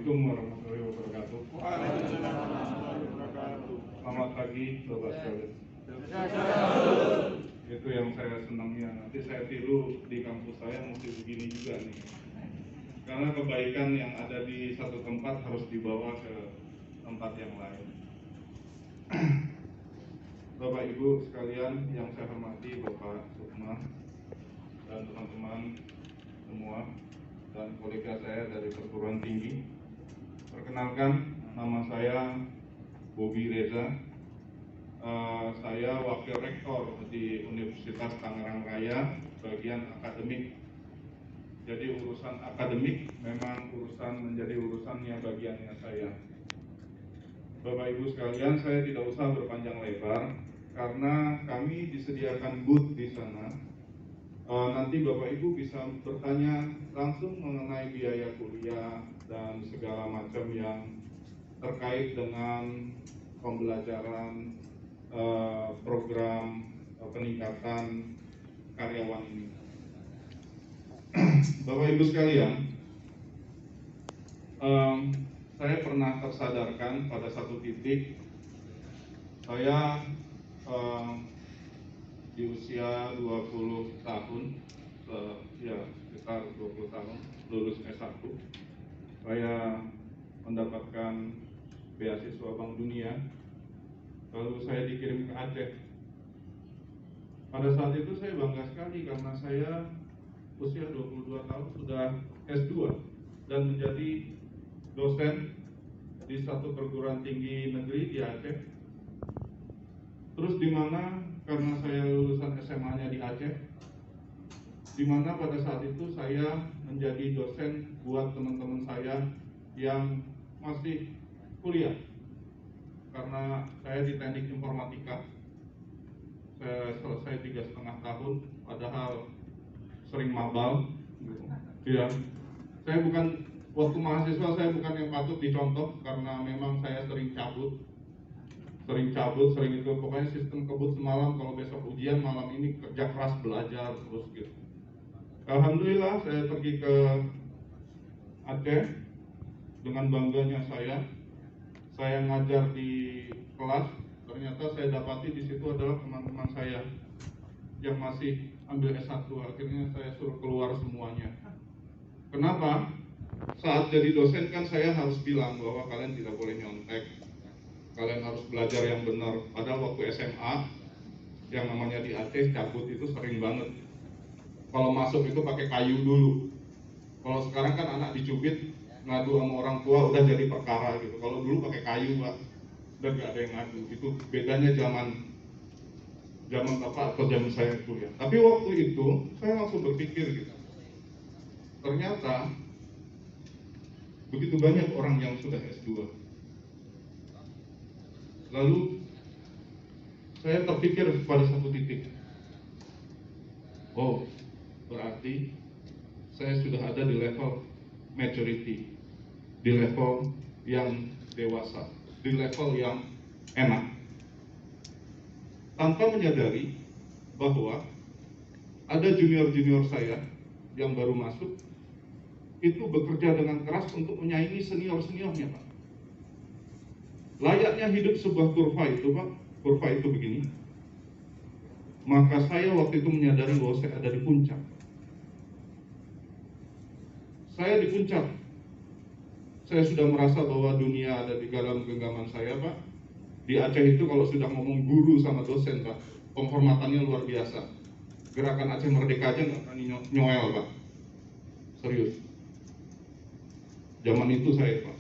Assalamualaikum warahmatullahi wabarakatuh. Selamat pagi Bapak sekalian. Itu yang saya senangnya. Nanti saya tiru di kampus saya mesti begini juga nih. Karena kebaikan yang ada di satu tempat harus dibawa ke tempat yang lain. Bapak Ibu sekalian yang saya hormati, Bapak Sukma dan teman-teman semua dan kolega saya dari perguruan tinggi. Perkenalkan, nama saya Bobi Reza. Saya wakil rektor di Universitas Tangerang Raya, bagian akademik. Jadi urusan akademik memang menjadi urusannya bagiannya saya. Bapak Ibu sekalian, saya tidak usah berpanjang lebar karena kami disediakan booth di sana. Nanti Bapak Ibu bisa bertanya langsung mengenai biaya kuliah dan segala macam yang terkait dengan pembelajaran program peningkatan karyawan ini. Bapak Ibu sekalian, saya pernah tersadarkan pada satu titik saya di usia 20 tahun, ya sekitar 20 tahun, lulus S1, saya mendapatkan beasiswa Bank Dunia, lalu saya dikirim ke Aceh. Pada saat itu saya bangga sekali karena saya usia 22 tahun sudah S2 dan menjadi dosen di satu perguruan tinggi negeri di Aceh. Terus di mana karena saya lulusan SMA-nya di Aceh, di mana pada saat itu saya menjadi dosen buat teman-teman saya yang masih kuliah. Karena saya di teknik informatika, saya selesai 3,5 tahun, padahal sering mabal. Ya, saya bukan waktu mahasiswa saya bukan yang patut dicontoh karena memang saya sering cabut, sering itu pokoknya sistem kebut semalam, kalau besok ujian malam ini kerja keras belajar terus gitu. Alhamdulillah saya pergi ke Aceh dengan bangganya saya ngajar di kelas, ternyata saya dapati di situ adalah teman-teman saya yang masih ambil S1, akhirnya saya suruh keluar semuanya. Kenapa? Saat jadi dosen kan saya harus bilang bahwa kalian tidak boleh nyontek, kalian harus belajar yang benar. Padahal waktu SMA yang namanya di Aceh cabut itu sering banget. Kalau masuk itu pakai kayu dulu. Kalau sekarang kan anak dicubit ngadu sama orang tua udah jadi perkara gitu. Kalau dulu pakai kayu Pak, udah gak ada yang ngadu. Itu bedanya zaman Bapak atau zaman saya kuliah. Tapi waktu itu saya langsung berpikir gitu. Ternyata begitu banyak orang yang sudah S2. Lalu saya terpikir pada satu titik, oh berarti saya sudah ada di level maturity, di level yang dewasa, di level yang enak, tanpa menyadari bahwa ada junior-junior saya yang baru masuk itu bekerja dengan keras untuk menyaingi senior-seniornya Pak. Layaknya hidup sebuah kurva itu Pak, kurva itu begini. Maka saya waktu itu menyadari bahwa saya ada di puncak. Saya di puncak. Saya sudah merasa bahwa dunia ada di dalam genggaman saya Pak. Di Aceh itu kalau sudah ngomong guru sama dosen Pak, penghormatannya luar biasa. Gerakan Aceh Merdeka aja nggak berani nyoel Pak. Serius. Zaman itu saya Pak.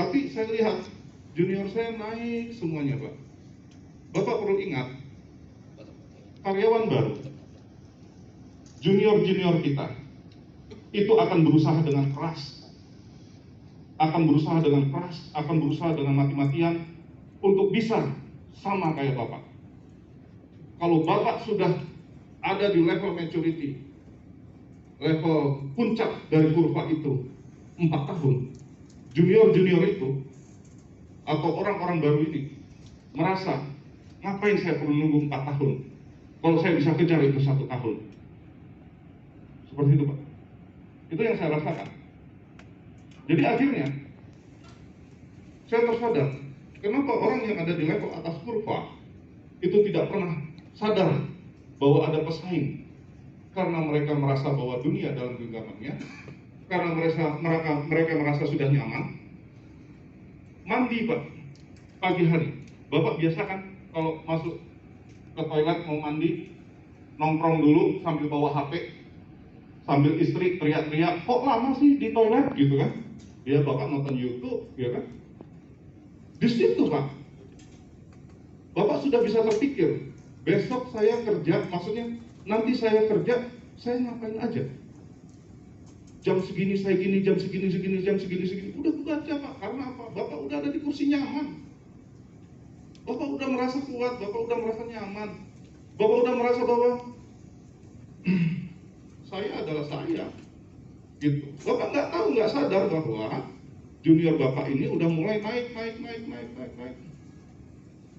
Tapi saya lihat junior saya naik semuanya Pak. Bapak perlu ingat, karyawan baru, junior-junior kita, itu akan berusaha dengan keras, akan berusaha dengan mati-matian untuk bisa sama kayak Bapak. Kalau Bapak sudah ada di level maturity, level puncak dari kurva itu 4 tahun, junior-junior itu atau orang-orang baru ini merasa, ngapain saya perlu nunggu 4 tahun kalau saya bisa kejar itu 1 tahun. Seperti itu Pak. Itu yang saya rasakan. Jadi akhirnya saya tersadar, kenapa orang yang ada di level atas kurva itu tidak pernah sadar bahwa ada pesaing, karena mereka merasa bahwa dunia dalam genggamannya, karena mereka merasa sudah nyaman. Mandi Pak, pagi hari, Bapak biasa kan kalau masuk ke toilet mau mandi, nongkrong dulu sambil bawa HP, sambil istri teriak-teriak, kok lama sih di toilet gitu kan? Ya Bapak nonton YouTube, ya kan? Di situ Pak, Bapak sudah bisa terpikir, besok saya kerja, maksudnya nanti saya kerja, saya ngapain aja? Jam segini saya gini, jam segini, jam segini. Udah baca Pak, karena apa? Bapak udah ada di kursi nyaman. Bapak udah merasa kuat, Bapak udah merasa nyaman. Bapak udah merasa bahwa saya adalah saya. Gitu. Bapak nggak tahu, nggak sadar bahwa junior Bapak ini udah mulai naik.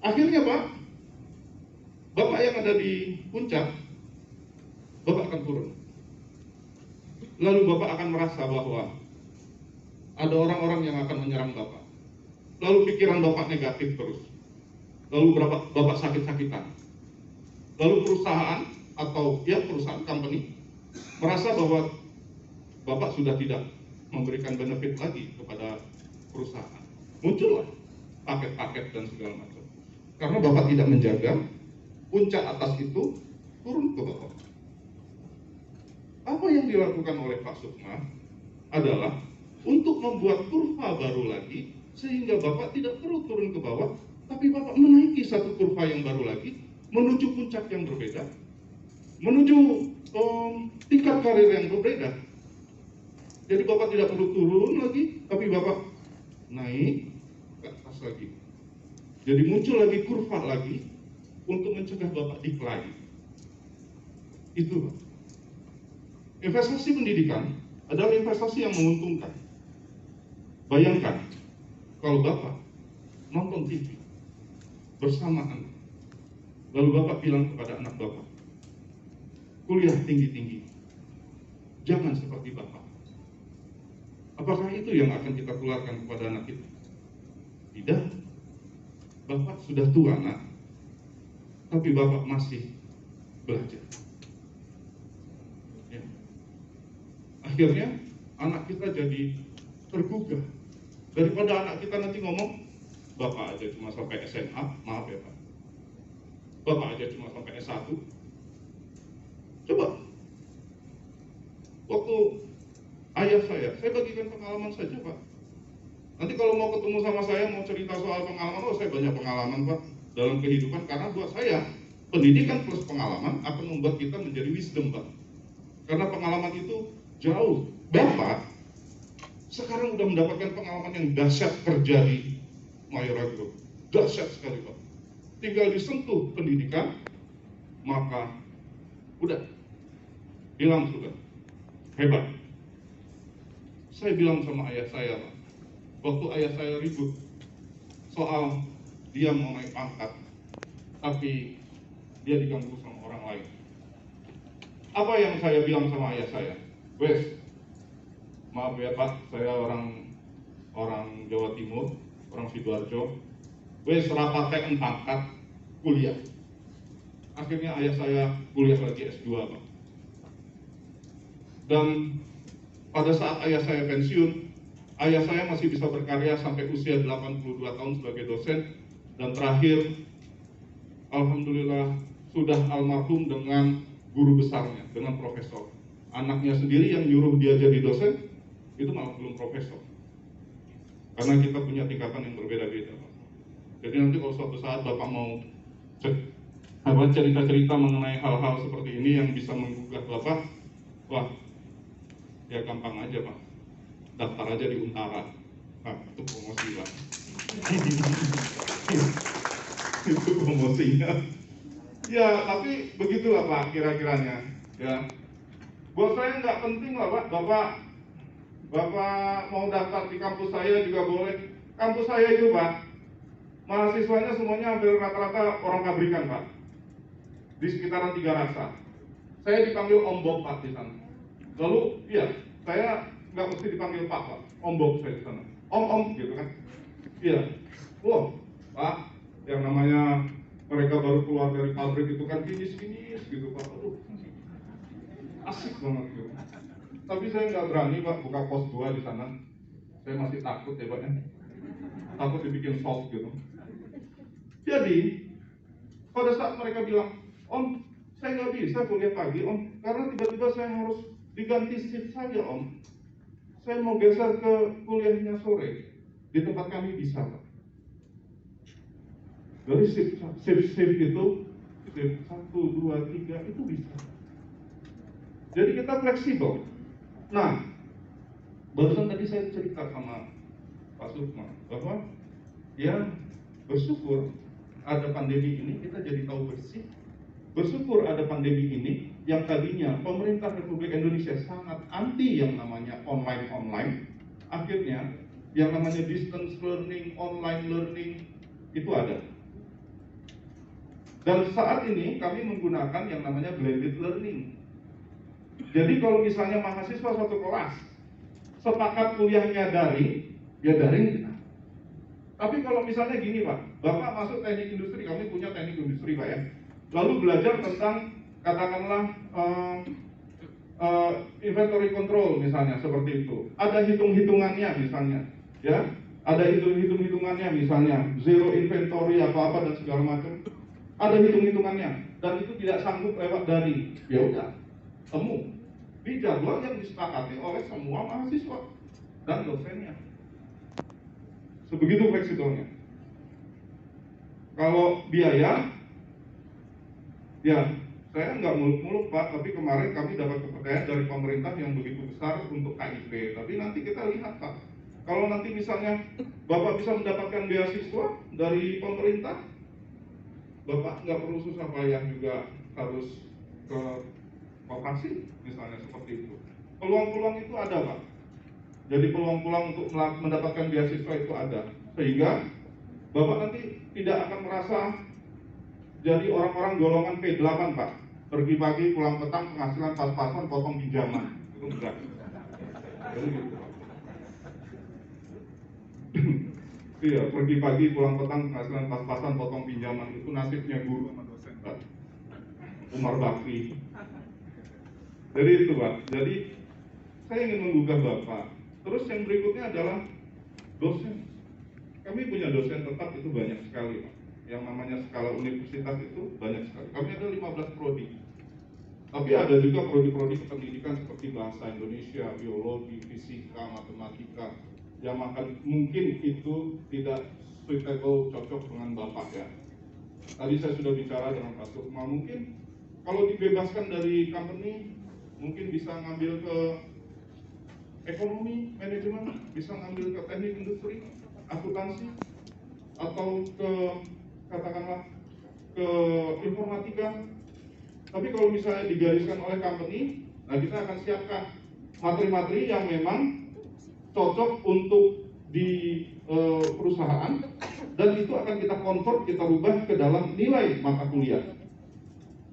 Akhirnya Pak, Bapak yang ada di puncak, Bapak akan turun. Lalu Bapak akan merasa bahwa ada orang-orang yang akan menyerang Bapak. Lalu pikiran Bapak negatif terus. Lalu Bapak sakit-sakitan. Lalu perusahaan atau perusahaan company merasa bahwa Bapak sudah tidak memberikan benefit lagi kepada perusahaan. Muncullah paket-paket dan segala macam. Karena Bapak tidak menjaga puncak atas itu turun ke bawah. Apa yang dilakukan oleh Pak Sukma adalah untuk membuat kurva baru lagi, sehingga Bapak tidak perlu turun ke bawah, tapi Bapak menaiki satu kurva yang baru lagi, menuju puncak yang berbeda, menuju tingkat karir yang berbeda. Jadi Bapak tidak perlu turun lagi, tapi Bapak naik ke atas lagi. Jadi muncul lagi kurva lagi, untuk mencegah Bapak decline. Itu Pak. Investasi pendidikan adalah investasi yang menguntungkan. Bayangkan, kalau Bapak nonton TV bersamaan, lalu Bapak bilang kepada anak Bapak, kuliah tinggi-tinggi, jangan seperti Bapak. Apakah itu yang akan kita keluarkan kepada anak kita? Tidak. Bapak sudah tua nak, tapi Bapak masih belajar. Ya. Akhirnya anak kita jadi tergugah. Daripada anak kita nanti ngomong, Bapak aja cuma sampai SMA, maaf ya Pak. Bapak aja cuma sampai S1. Coba, waktu ayah saya bagikan pengalaman saja Pak. Nanti kalau mau ketemu sama saya, mau cerita soal pengalaman, saya banyak pengalaman Pak dalam kehidupan, karena buat saya, pendidikan plus pengalaman akan membuat kita menjadi wisdom Pak. Karena pengalaman itu jauh. Bapak sekarang udah mendapatkan pengalaman yang dahsyat kerja di Mayora Group. Dahsyat sekali Pak. Tinggal disentuh pendidikan, maka udah hilang sudah. Hebat. Saya bilang sama ayah saya Pak, waktu ayah saya ribut soal dia mau naik pangkat, tapi dia diganggu sama orang lain. Apa yang saya bilang sama ayah saya? Wes, maaf ya Pak, saya orang Jawa Timur, orang Sidoarjo. Wes rapatkan pangkat kuliah. Akhirnya ayah saya kuliah lagi S2 Pak. Dan pada saat ayah saya pensiun, ayah saya masih bisa berkarya sampai usia 82 tahun sebagai dosen, dan terakhir alhamdulillah sudah almarhum dengan guru besarnya, dengan profesor. Anaknya sendiri yang nyuruh dia jadi dosen, itu malah belum profesor. Karena kita punya tingkatan yang berbeda-beda. Jadi nanti kalau suatu saat Bapak mau cerita-cerita mengenai hal-hal seperti ini yang bisa menggugah Bapak, wah, ya gampang aja Pak. Daftar aja di Untara. Nah, itu promosi Pak. Itu promosinya. Ya, tapi begitulah Pak kira-kiranya. Ya, buat saya nggak penting lah Pak. Bapak mau daftar di kampus saya juga boleh. Kampus saya itu Pak, mahasiswanya semuanya hampir rata-rata orang pabrikan Pak. Di sekitaran Tiga Rasa. Saya dipanggil Om Bob Pak di sana. Lalu, iya, saya nggak mesti dipanggil Pak, Om Bob saya di sana. Om gitu kan. Iya, wah Pak, yang namanya mereka baru keluar dari pabrik itu kan kinis-kinis gitu Pak, aduh asik banget gitu. Tapi saya nggak berani Pak buka pos 2 di sana, saya masih takut ya Pak ya, takut dibikin soft gitu. Jadi pada saat mereka bilang, Om, saya nggak bisa kuliah pagi Om, karena tiba-tiba saya harus diganti shift saja Om. Saya mau geser ke kuliahnya sore, di tempat kami bisa Pak. Dari shift itu, shift 1, 2, 3 itu bisa. Jadi kita fleksibel. Nah, barusan tadi saya cerita sama Pak Sukma bahwa ya bersyukur ada pandemi ini kita jadi tahu bersih. Bersyukur ada pandemi ini yang tadinya pemerintah Republik Indonesia sangat anti yang namanya online, akhirnya yang namanya distance learning, online learning itu ada. Dan saat ini kami menggunakan yang namanya blended learning. Jadi kalau misalnya mahasiswa satu kelas sepakat kuliahnya daring, ya daring. Tapi kalau misalnya gini Pak, Bapak masuk teknik industri, kami punya teknik industri Pak ya, lalu belajar tentang katakanlah inventory control misalnya seperti itu, ada hitung-hitungannya misalnya, ya, ada hitung-hitungannya misalnya, zero inventory apa-apa dan segala macam, ada hitung-hitungannya, dan itu tidak sanggup lewat daring, ya udah, temu di jadwal yang disepakati oleh semua mahasiswa dan dosennya. Sebegitu fleksibelnya. Kalau biaya, ya saya nggak muluk-muluk Pak, tapi kemarin kami dapat kepercayaan dari pemerintah yang begitu besar untuk KIP. Tapi nanti kita lihat Pak, kalau nanti misalnya Bapak bisa mendapatkan beasiswa dari pemerintah, Bapak nggak perlu susah payah juga harus ke koperasi misalnya seperti itu. Peluang-peluang itu ada Pak. Jadi peluang-peluang untuk mendapatkan beasiswa itu ada, sehingga Bapak nanti tidak akan merasa jadi orang-orang golongan P8 Pak, pergi pagi pulang petang penghasilan pas-pasan potong pinjaman, itu enggak. Jadi gitu. Iya, pergi pagi pulang petang penghasilan pas-pasan potong pinjaman, itu nasibnya guru sama dosen Pak, Umar Bakri. Jadi itu Pak, jadi saya ingin menggugah Bapak. Terus yang berikutnya adalah dosen. Kami punya dosen tetap itu banyak sekali Pak. Yang namanya skala universitas itu banyak sekali. Kami ada 15 prodi. Tapi ada juga prodi-prodi pendidikan seperti bahasa Indonesia, biologi, fisika, matematika, yang mungkin itu tidak suitable, cocok dengan Bapak ya. Tadi saya sudah bicara dengan Pak Sukma, mungkin kalau dibebaskan dari company, mungkin bisa ngambil ke ekonomi, manajemen, bisa ngambil ke teknik industri, akuntansi, atau ke katakanlah ke informatika. Tapi kalau misalnya digariskan oleh company, nah kita akan siapkan materi-materi yang memang cocok untuk di perusahaan, dan itu akan kita convert, kita rubah ke dalam nilai mata kuliah.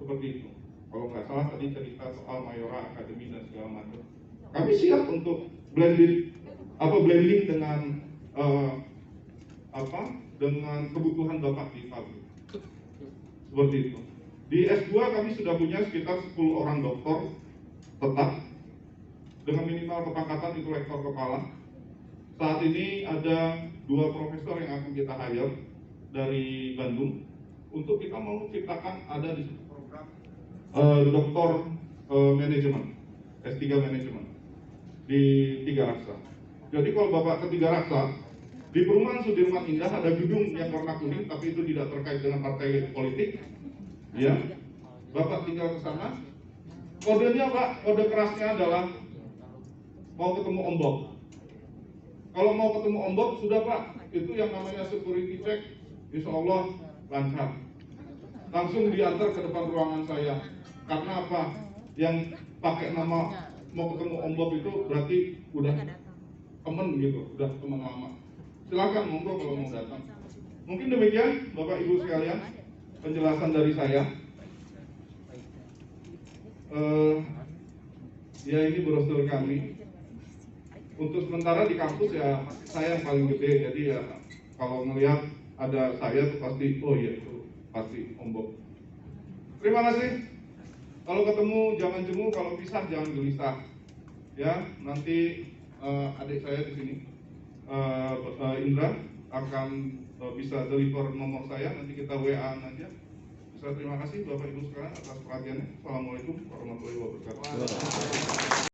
Seperti itu. Kalau nggak salah tadi cerita soal Mayora Academy dan segala macam. Kami siap untuk blending dengan dengan kebutuhan Bapak di pabrik. Seperti itu. Di S2 kami sudah punya sekitar 10 orang doktor tetap dengan minimal kepangkatan itu lektor kepala. Saat ini ada 2 profesor yang akan kita hire dari Bandung untuk kita mau ciptakan ada di situ program doktor manajemen, S3 manajemen di Tiga Raksa. Jadi kalau Bapak ke Tiga Raksa, di perumahan Sudirman Indah ada gedung yang warna kuning, tapi itu tidak terkait dengan partai politik. Ya, Bapak tinggal ke sana. Kodenya Pak, kode kerasnya adalah mau ketemu ombok. Kalau mau ketemu ombok sudah Pak, itu yang namanya security check, insya Allah lancar. Langsung diantar ke depan ruangan saya. Karena apa? Yang pakai nama mau ketemu ombok itu berarti udah temen gitu, udah teman lama. Silakan monggo kalau mau datang. Mungkin demikian Bapak Ibu sekalian penjelasan dari saya. Ya ini brosur kami. Untuk sementara di kampus ya saya yang paling gede, jadi ya kalau melihat ada saya tuh pasti, oh iya itu pasti Om Bob. Terima kasih. Kalau ketemu jangan jemu, kalau pisah jangan gelisah. Ya, nanti adik saya di sini, Indra akan bisa deliver nomor saya, nanti kita WA-an aja. Bisa, terima kasih Bapak Ibu sekalian atas perhatiannya. Assalamualaikum warahmatullahi wabarakatuh.